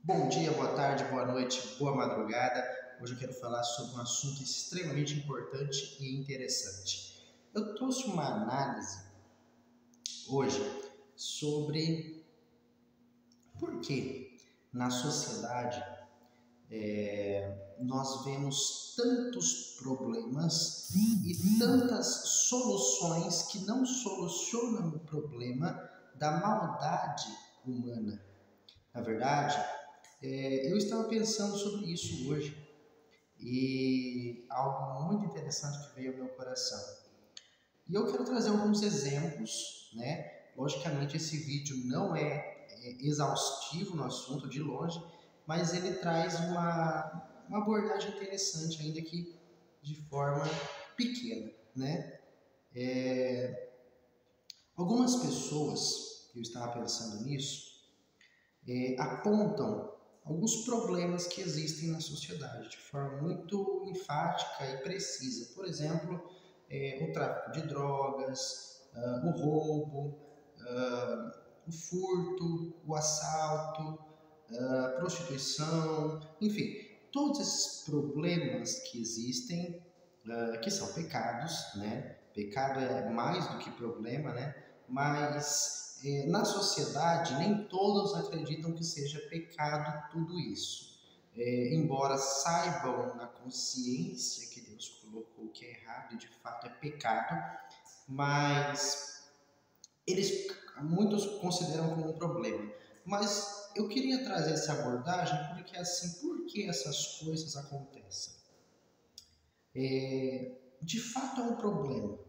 Bom dia, boa tarde, boa noite, boa madrugada. Hoje eu quero falar sobre um assunto extremamente importante e interessante. Eu trouxe uma análise hoje sobre por que na sociedade nós vemos tantos problemas e tantas soluções que não solucionam o problema da maldade humana. Na verdade, eu estava pensando sobre isso hoje e algo muito interessante que veio ao meu coração. E eu quero trazer alguns exemplos, né? Logicamente esse vídeo não é exaustivo no assunto, de longe, mas ele traz uma abordagem interessante, ainda que de forma pequena, né? Algumas pessoas, eu estava pensando nisso, apontam alguns problemas que existem na sociedade de forma muito enfática e precisa. Por exemplo, o tráfico de drogas, o roubo, o furto, o assalto, a prostituição, enfim, todos esses problemas que existem, que são pecados, né? Pecado é mais do que problema, né? Mas na sociedade nem todos acreditam que seja pecado tudo isso. Embora saibam na consciência que Deus colocou que é errado e de fato é pecado, mas muitos consideram como um problema. Mas eu queria trazer essa abordagem porque assim, por que essas coisas acontecem? De fato é um problema.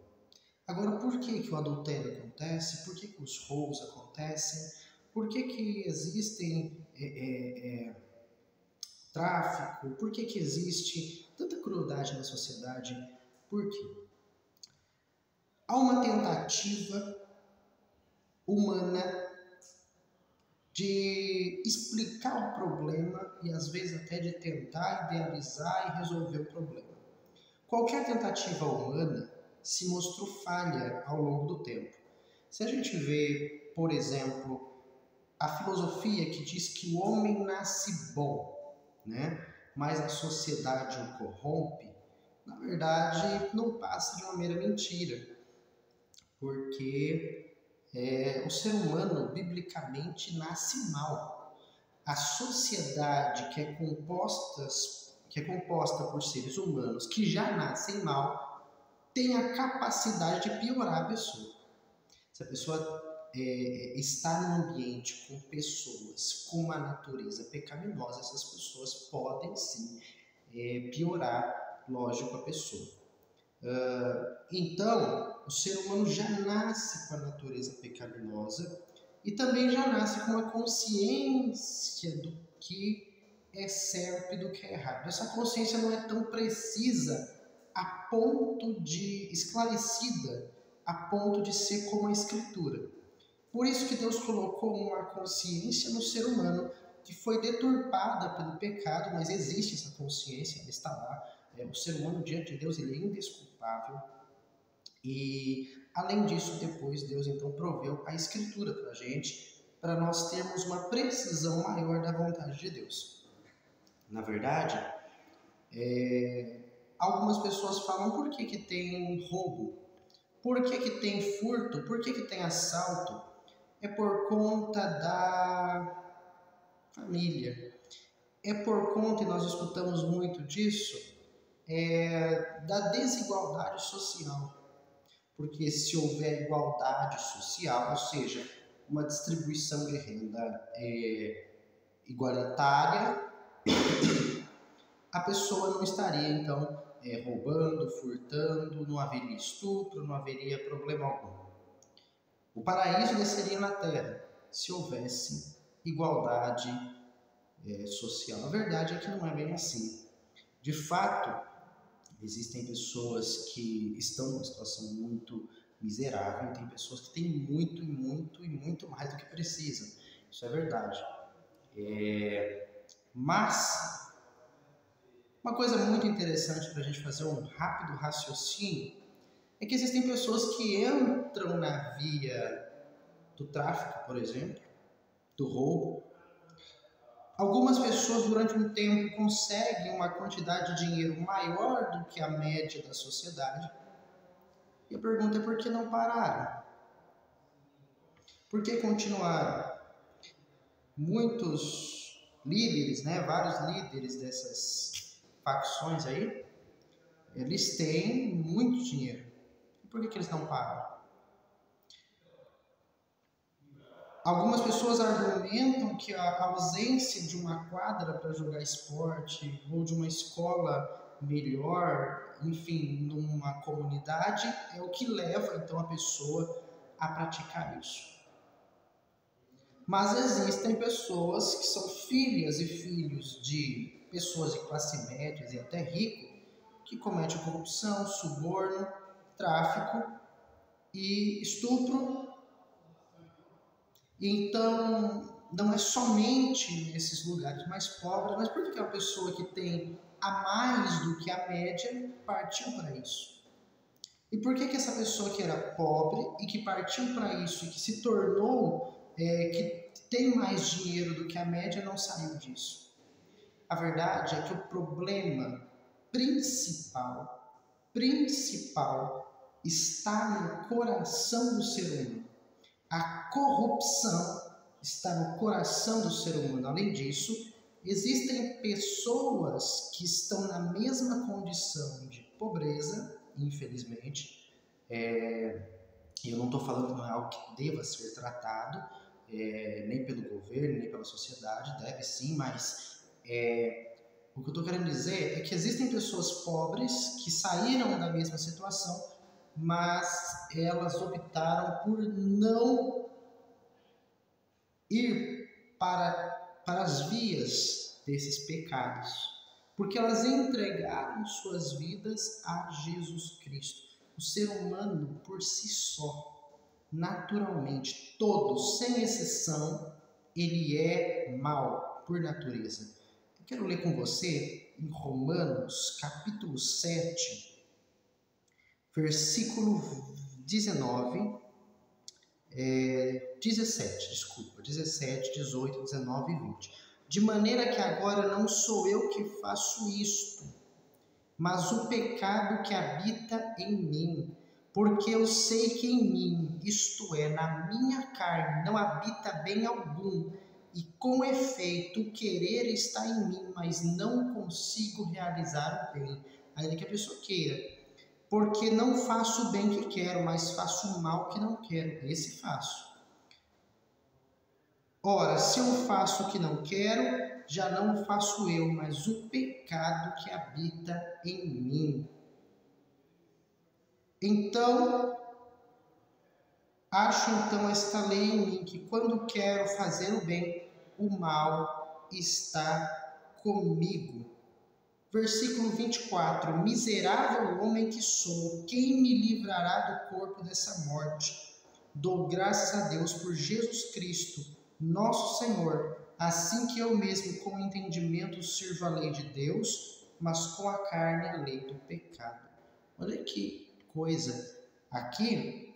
Agora, por que o adultério acontece? Por que os roubos acontecem? Por que existem tráfico? Por que existe tanta crueldade na sociedade? Por quê? Há uma tentativa humana de explicar o problema e às vezes até de tentar idealizar e resolver o problema. Qualquer tentativa humana se mostrou falha ao longo do tempo. Se a gente vê, por exemplo, a filosofia que diz que o homem nasce bom, né? Mas a sociedade o corrompe, na verdade não passa de uma mera mentira, porque o ser humano biblicamente nasce mal. A sociedade que é composta por seres humanos que já nascem mal tem a capacidade de piorar a pessoa. Se a pessoa está num ambiente com pessoas com uma natureza pecaminosa, essas pessoas podem sim piorar, lógico, a pessoa. Então, o ser humano já nasce com a natureza pecaminosa e também já nasce com uma consciência do que é certo e do que é errado. Essa consciência não é tão precisa a ponto de esclarecida, a ponto de ser como a Escritura. Por isso que Deus colocou uma consciência no ser humano que foi deturpada pelo pecado, mas existe essa consciência, ela está lá. O ser humano diante de Deus ele é indesculpável. E além disso, depois Deus então proveu a Escritura para a gente, para nós termos uma precisão maior da vontade de Deus. Na verdade, algumas pessoas falam por que tem roubo, por que tem furto, por que tem assalto? É por conta da família. É por conta, e nós escutamos muito disso, da desigualdade social. Porque se houver igualdade social, ou seja, uma distribuição de renda igualitária, a pessoa não estaria, então, roubando, furtando, não haveria estupro, não haveria problema algum. O paraíso desceria na Terra se houvesse igualdade social. A verdade é que não é bem assim. De fato, existem pessoas que estão numa situação muito miserável, tem pessoas que têm muito e muito e muito mais do que precisam. Isso é verdade. Mas uma coisa muito interessante para a gente fazer um rápido raciocínio é que existem pessoas que entram na via do tráfico, por exemplo, do roubo, Algumas pessoas durante um tempo conseguem uma quantidade de dinheiro maior do que a média da sociedade. E a pergunta é por que não pararam? Por que continuaram? Muitos líderes, vários líderes dessas facções aí, eles têm muito dinheiro. E por que eles não param? Algumas pessoas argumentam que a ausência de uma quadra para jogar esporte ou de uma escola melhor, enfim, numa comunidade, é o que leva então a pessoa a praticar isso. Mas existem pessoas que são filhas e filhos de pessoas de classe média e até rico que cometem corrupção, suborno, tráfico e estupro. Então, não é somente nesses lugares mais pobres, mas por que a pessoa que tem a mais do que a média partiu para isso? E por que essa pessoa que era pobre e que partiu para isso e que se tornou, que tem mais dinheiro do que a média, não saiu disso? A verdade é que o problema principal está no coração do ser humano. A corrupção está no coração do ser humano. Além disso, existem pessoas que estão na mesma condição de pobreza, infelizmente. Eu não estou falando que não é algo que deva ser tratado, nem pelo governo, nem pela sociedade, deve sim, mas o que eu estou querendo dizer é que existem pessoas pobres que saíram da mesma situação, mas elas optaram por não ir para as vias desses pecados, porque elas entregaram suas vidas a Jesus Cristo. O ser humano, por si só, naturalmente, todos, sem exceção, ele é mau por natureza. Eu quero ler com você em Romanos, capítulo 7, versículo 17, 18, 19 e 20. De maneira que agora não sou eu que faço isto, mas o pecado que habita em mim. Porque eu sei que em mim, isto é, na minha carne, não habita bem algum, e com efeito o querer está em mim, mas não consigo realizar o bem, ainda que a pessoa queira. Porque não faço o bem que quero, mas faço o mal que não quero. Esse faço. Ora, se eu faço o que não quero, já não o faço eu, mas o pecado que habita em mim. Acho esta lei em mim, que quando quero fazer o bem, o mal está comigo. Versículo 24. Miserável homem que sou, quem me livrará do corpo dessa morte? Dou graças a Deus por Jesus Cristo, nosso Senhor, assim que eu mesmo com entendimento sirvo a lei de Deus, mas com a carne a lei do pecado. Olha que coisa. Aqui,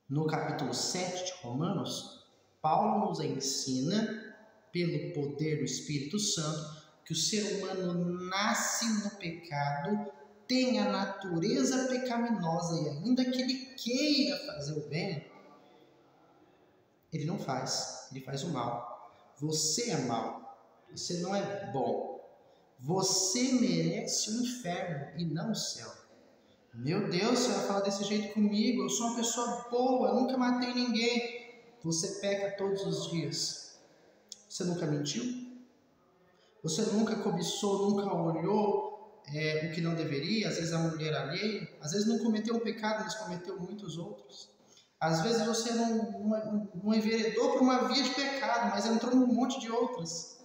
no capítulo 7 de Romanos, Paulo nos ensina, pelo poder do Espírito Santo, que o ser humano nasce no pecado, tem a natureza pecaminosa e ainda que ele queira fazer o bem, ele não faz, ele faz o mal. Você é mau, você não é bom. Você merece o inferno e não o céu. Meu Deus, você vai falar desse jeito comigo? Eu sou uma pessoa boa, nunca matei ninguém. Você peca todos os dias. Você nunca mentiu? Você nunca cobiçou, nunca olhou o que não deveria? Às vezes a mulher alheia. Às vezes não cometeu um pecado, mas cometeu muitos outros. Às vezes você não enveredou por uma via de pecado, mas entrou num monte de outras.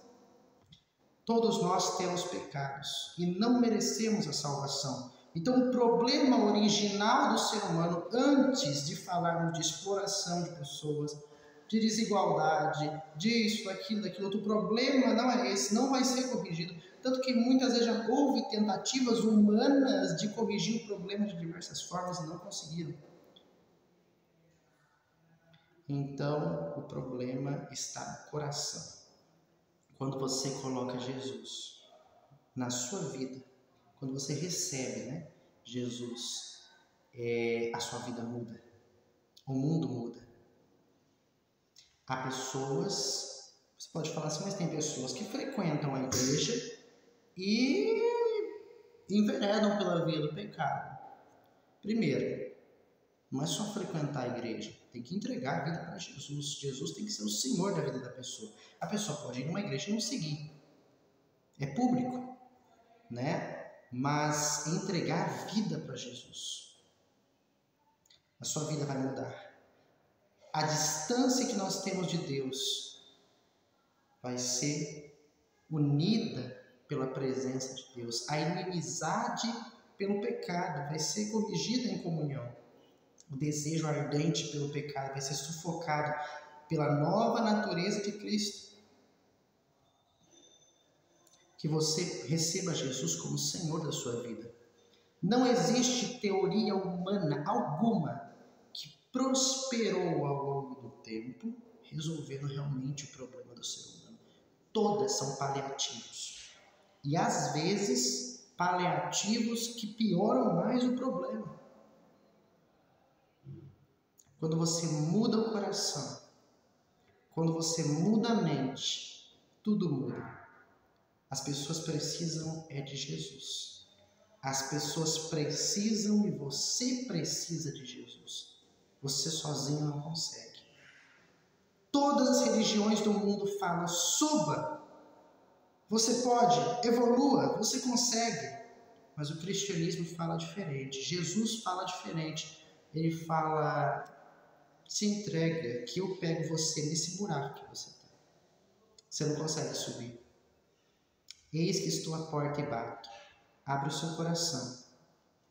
Todos nós temos pecados e não merecemos a salvação. Então, o problema original do ser humano, antes de falarmos de exploração de pessoas, de desigualdade, disso, daquilo, outro, o problema não é esse, não vai ser corrigido. Tanto que muitas vezes já houve tentativas humanas de corrigir o problema de diversas formas e não conseguiram. Então, o problema está no coração. Quando você coloca Jesus na sua vida, quando você recebe, né, Jesus, a sua vida muda, o mundo muda. Há pessoas, você pode falar assim, mas tem pessoas que frequentam a igreja e enveredam pela via do pecado. Primeiro, não é só frequentar a igreja, tem que entregar a vida para Jesus. Jesus tem que ser o Senhor da vida da pessoa. A pessoa pode ir numa igreja e não seguir, é público, né? Mas entregar a vida para Jesus, a sua vida vai mudar. A distância que nós temos de Deus vai ser unida pela presença de Deus. A inimizade pelo pecado vai ser corrigida em comunhão. O desejo ardente pelo pecado vai ser sufocado pela nova natureza de Cristo. Que você receba Jesus como Senhor da sua vida. Não existe teoria humana alguma que prosperou ao longo do tempo, resolvendo realmente o problema do ser humano. Todas são paliativos. E às vezes, paliativos que pioram mais o problema. Quando você muda o coração, quando você muda a mente, tudo muda. As pessoas precisam de Jesus. As pessoas precisam e você precisa de Jesus. Você sozinho não consegue. Todas as religiões do mundo falam, suba, você pode, evolua, você consegue. Mas o cristianismo fala diferente. Jesus fala diferente. Ele fala, se entrega, que eu pego você nesse buraco que você está. Você não consegue subir. Eis que estou à porta e bato. Abra o seu coração,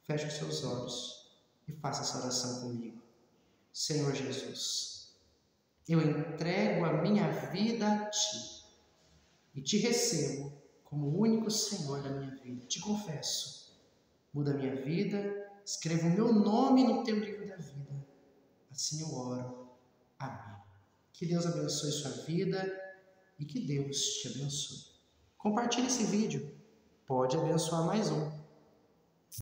feche os seus olhos e faça essa oração comigo. Senhor Jesus, eu entrego a minha vida a Ti e Te recebo como o único Senhor da minha vida. Te confesso, muda a minha vida, escreva o meu nome no Teu livro da vida. Assim eu oro. Amém. Que Deus abençoe sua vida e que Deus te abençoe. Compartilhe esse vídeo. Pode abençoar mais um.